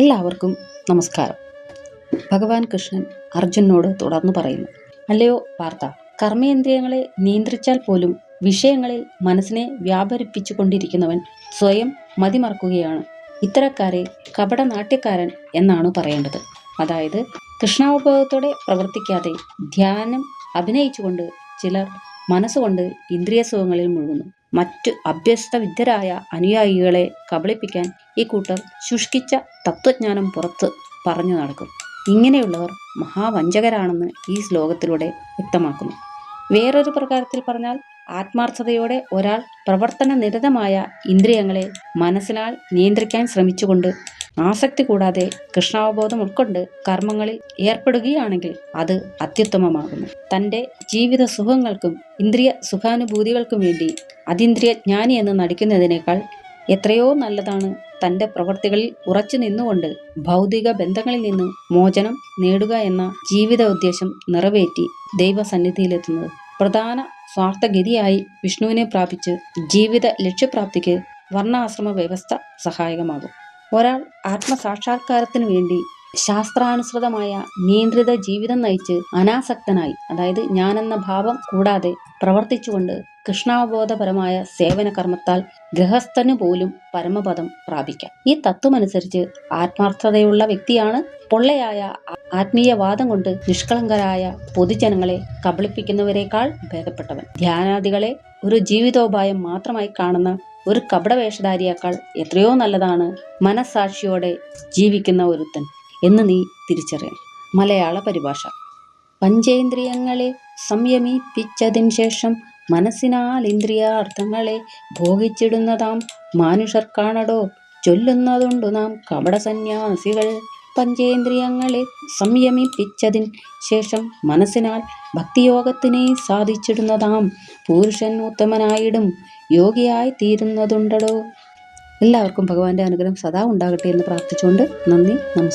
എല്ലാവർക്കും നമസ്കാരം. ഭഗവാൻ കൃഷ്ണൻ അർജുനോട് തുടർന്ന് പറയുന്നു, അല്ലയോ പാർത്ഥ, കർമ്മേന്ദ്രിയങ്ങളെ നിയന്ത്രിച്ചാൽ പോലും വിഷയങ്ങളിൽ മനസ്സിനെ വ്യാപരിപ്പിച്ചു കൊണ്ടിരിക്കുന്നവൻ സ്വയം മതിമറക്കുകയാണ്. ഇത്തരക്കാരെ കപടനാട്യക്കാരൻ എന്നാണ് പറയേണ്ടത്. അതായത് കൃഷ്ണാവബോധത്തോടെ പ്രവർത്തിക്കാതെ ധ്യാനം അഭിനയിച്ചുകൊണ്ട് ചിലർ മനസ്സുകൊണ്ട് ഇന്ദ്രിയ സുഖങ്ങളിൽ മുഴുകുന്നു. മറ്റു അഭ്യസ്തവിദ്യരായ അനുയായികളെ കബളിപ്പിക്കാൻ ഈ കൂട്ടർ ശുഷ്കിച്ച തത്വജ്ഞാനം പുറത്ത് പറഞ്ഞു നടക്കും. ഇങ്ങനെയുള്ളവർ മഹാവഞ്ചകരാണെന്ന് ഈ ശ്ലോകത്തിലൂടെ വ്യക്തമാക്കുന്നു. വേറൊരു പ്രകാരത്തിൽ പറഞ്ഞാൽ, ആത്മാർത്ഥതയോടെ ഒരാൾ പ്രവർത്തന നിരതമായ ഇന്ദ്രിയങ്ങളെ മനസ്സിനാൽ നിയന്ത്രിക്കാൻ ശ്രമിച്ചുകൊണ്ട് ആസക്തി കൂടാതെ കൃഷ്ണാവബോധം ഉൾക്കൊണ്ട് കർമ്മങ്ങളിൽ ഏർപ്പെടുകയാണെങ്കിൽ അത് അത്യുത്തമമാകുന്നു. തൻ്റെ ജീവിത സുഖങ്ങൾക്കും ഇന്ദ്രിയ സുഖാനുഭൂതികൾക്കും വേണ്ടി അതീന്ദ്രിയ ജ്ഞാനി എന്ന് നടിക്കുന്നതിനേക്കാൾ എത്രയോ നല്ലതാണ് തൻ്റെ പ്രവൃത്തികളിൽ ഉറച്ചു നിന്നുകൊണ്ട് ഭൗതിക ബന്ധങ്ങളിൽ നിന്ന് മോചനം നേടുക എന്ന ജീവിത ഉദ്ദേശം നിറവേറ്റി ദൈവസന്നിധിയിലെത്തുന്നത്. പ്രധാന സ്വാർത്ഥഗതിയായി വിഷ്ണുവിനെ പ്രാപിച്ച് ജീവിത ലക്ഷ്യപ്രാപ്തിക്ക് വർണ്ണാശ്രമ വ്യവസ്ഥ സഹായകമാകും. ഒരാൾ ആത്മസാക്ഷാത്കാരത്തിന് വേണ്ടി ശാസ്ത്രാനുസൃതമായ നിയന്ത്രിത ജീവിതം നയിച്ച് അനാസക്തനായി, അതായത് ഞാനെന്ന ഭാവം കൂടാതെ പ്രവർത്തിച്ചുകൊണ്ട് കൃഷ്ണാവബോധപരമായ സേവന കർമ്മത്താൽ ഗൃഹസ്ഥനു പോലും പരമപദം പ്രാപിക്കാം. ഈ തത്വമനുസരിച്ച് ആത്മാർത്ഥതയുള്ള വ്യക്തിയാണ് പൊള്ളയായ ആത്മീയവാദം കൊണ്ട് നിഷ്കളങ്കരായ പൊതുജനങ്ങളെ കബളിപ്പിക്കുന്നവരെക്കാൾ ഭേദപ്പെട്ടവൻ. ധ്യാനാദികളെ ഒരു ജീവിതോപായം മാത്രമായി കാണുന്ന ഒരു കപടവേഷധാരിയേക്കാൾ എത്രയോ നല്ലതാണ് മനസ്സാക്ഷിയോടെ ജീവിക്കുന്ന ഒരുത്തൻ എന്ന് നീ തിരിച്ചറിയണം. മലയാള പരിഭാഷ. പഞ്ചേന്ദ്രിയങ്ങളെ സംയമിപ്പിച്ചതിന് ശേഷം മനസ്സിനാൽ ഇന്ദ്രിയാർത്ഥങ്ങളെ ഭോഗിച്ചിടുന്നതാം മാനുഷർക്കാണടോ ചൊല്ലുന്നതുണ്ടു നാം കപട സന്യാസികൾ. പഞ്ചേന്ദ്രിയങ്ങളെ സംയമിപ്പിച്ചതിന് ശേഷം മനസ്സിനാൽ ഭക്തിയോഗത്തിനെ സാധിച്ചിടുന്നതാം പുരുഷൻ ഉത്തമനായിടും യോഗിയായി തീരുന്നതുണ്ടടോ. എല്ലാവർക്കും ഭഗവാന്റെ അനുഗ്രഹം സദാ ഉണ്ടാകട്ടെ എന്ന് പ്രാർത്ഥിച്ചുകൊണ്ട് നന്ദി, നമസ്കാരം.